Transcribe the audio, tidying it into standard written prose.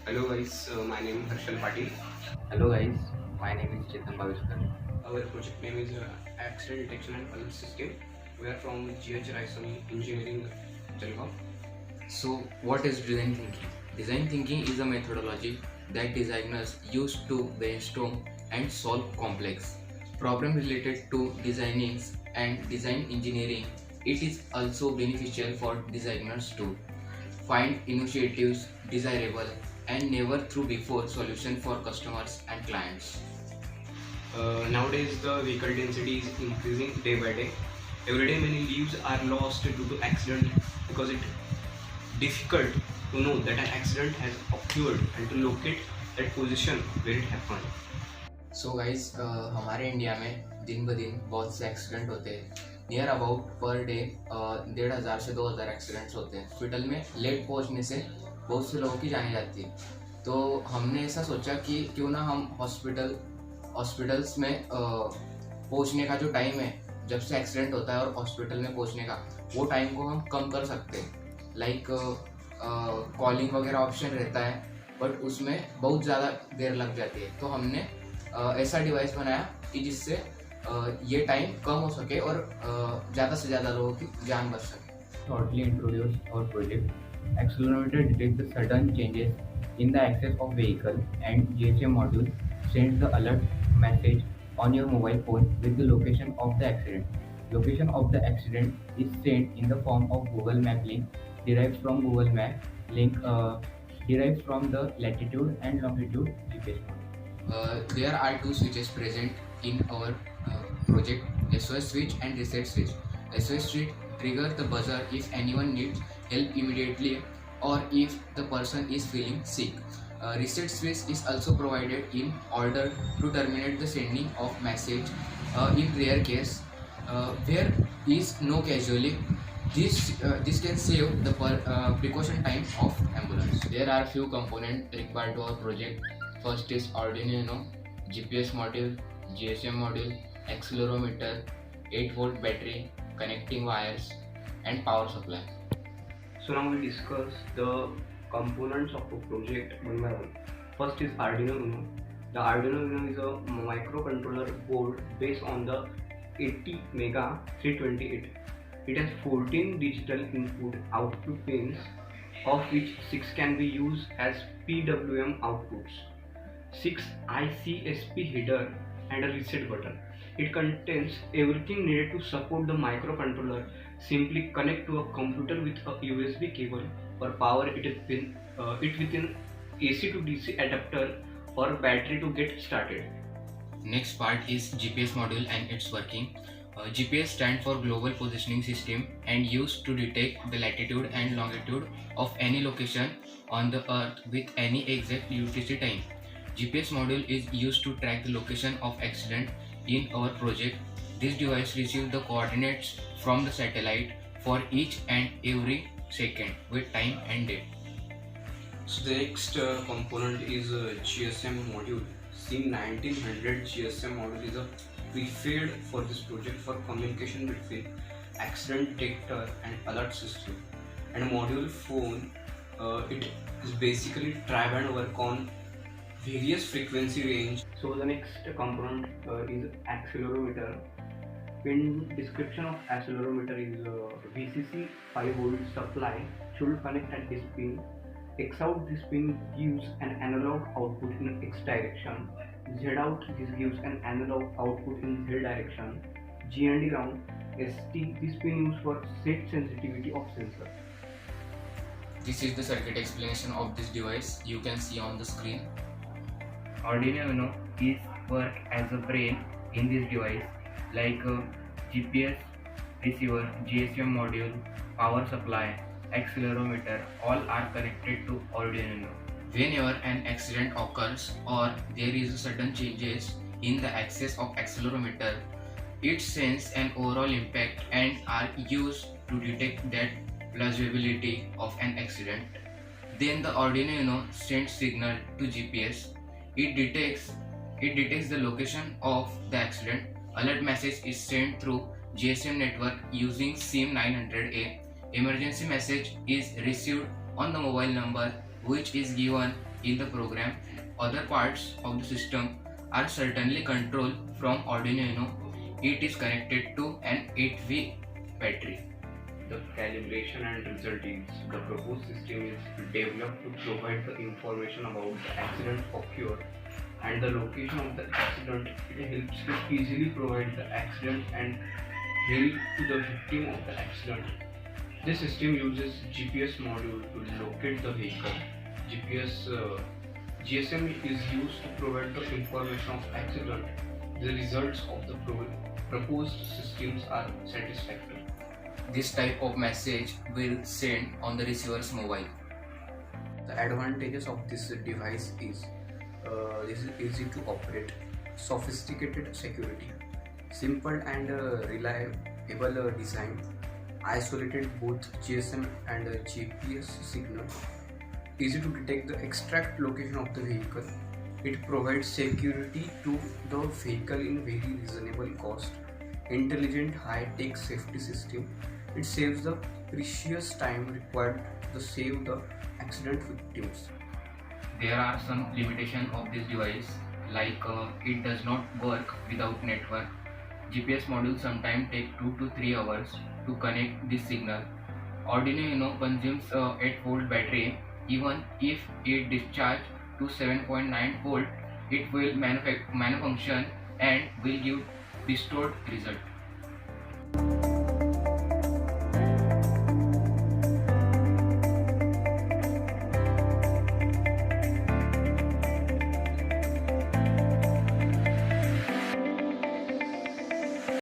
Hello guys, my name is Harshal Patil. Hello guys, my name is Chetan Bhavishkar. Our project name is Accident Detection and Alert System. We are from GH Raisoni Engineering, Jalgaon. So, what is design thinking? Design thinking is a methodology that designers use to brainstorm and solve complex problems related to designing and design engineering. It is also beneficial for designers to find initiatives desirable and never through before solution for customers and clients. Nowadays, the vehicle density is increasing day by day. Every day, many lives are lost due to accident because it's difficult to know that an accident has occurred and to locate that position where it happened. So guys हमारे India में दिन ब दिन बहुत से accident होते हैं. Near about per day 1,500 से 2,000 एक्सीडेंट्स होते हैं. हॉस्पिटल में लेट पहुंचने से बहुत से लोगों की जाने जाती है. तो हमने ऐसा सोचा कि क्यों ना हम हॉस्पिटल्स में पहुंचने का जो टाइम है जब से एक्सीडेंट होता है और हॉस्पिटल में पहुंचने का, वो टाइम को हम कम कर सकते हैं. लाइक कॉलिंग वगैरह ऑप्शन रहता है, बट उसमें बहुत ज़्यादा देर लग जाती है. तो हमने ऐसा डिवाइस बनाया कि जिससे ये टाइम कम हो सके और ज़्यादा से ज़्यादा लोगों की जान बच सके. Shortly introduce our project. Accelerometer detects the sudden changes in the axis of vehicle, and GSM module sends the alert message on your mobile phone with the location of the accident. Location of the accident is sent in the form of Google Map link derived from Google Map link derived from the latitude and longitude GPS module. There are two switches present in our project: SOS switch and reset switch. SOS switch trigger the buzzer if anyone needs help immediately or if the person is feeling sick. Reset switch is also provided in order to terminate the sending of message in rare case where is no casualty. This can save the precaution time of ambulance. There are few components required to our project. First is Arduino Uno, GPS module, GSM module, accelerometer, 8-volt battery, connecting wires, and power supply. So now we discuss the components of a project one by one. First is Arduino Uno. The Arduino Uno is a microcontroller board based on the 80 Mega 328. It has 14 digital input output pins, of which 6 can be used as PWM outputs, 6 ICSP header, and a reset button. It contains everything needed to support the microcontroller. Simply connect to a computer with a USB cable or power it with an AC to DC adapter or battery to get started. Next part is GPS module and its working. GPS stands for Global Positioning System and used to detect the latitude and longitude of any location on the earth with any exact UTC time. GPS module is used to track the location of accident in our project. This device receives the coordinates from the satellite for each and every second with time and date. So the next component is GSM module. SIM 1900 GSM module is a preferred for this project for communication between accident detector and alert system. And module phone, it is basically tri-band work on various frequency range. So the next component is accelerometer. In description of accelerometer is VCC 5 volt supply should connect at this pin. X out this pin gives an analog output in X direction. Z out this gives an analog output in Z direction. GND round ST this pin used for set sensitivity of sensor. This is the circuit explanation of this device. You can see on the screen. Arduino Uno is work as a brain in this device, like GPS receiver, GSM module, power supply, accelerometer, all are connected to Arduino Uno. Whenever an accident occurs or there is a sudden changes in the axis of accelerometer, it sends an overall impact and are used to detect that plausibility of an accident. Then the Arduino Uno sends signal to GPS. It detects the location of the accident. Alert message is sent through GSM network using SIM 900A. Emergency message is received on the mobile number which is given in the program. Other parts of the system are certainly controlled from Arduino Uno. It is connected to an 8V battery. The calibration and result is the proposed system is developed to provide the information about the accident occurred and the location of the accident. It helps to easily provide the accident and help to the victim of the accident. This system uses GPS module to locate the vehicle. GSM is used to provide the information of accident. The results of the proposed systems are satisfactory. This type of message will send on the receiver's mobile. The advantages of this device is this is easy to operate, sophisticated security, simple and reliable design, isolated both GSM and GPS signal, easy to detect the exact location of the vehicle. It provides security to the vehicle in very reasonable cost, intelligent high-tech safety system. It saves the precious time required to save the accident victims. There are some limitations of this device, like it does not work without network. GPS modules sometimes take 2 to 3 hours to connect this signal. Arduino Uno consumes a 8-volt battery. Even if it discharges to 7.9 volt, it will malfunction and will give distorted result.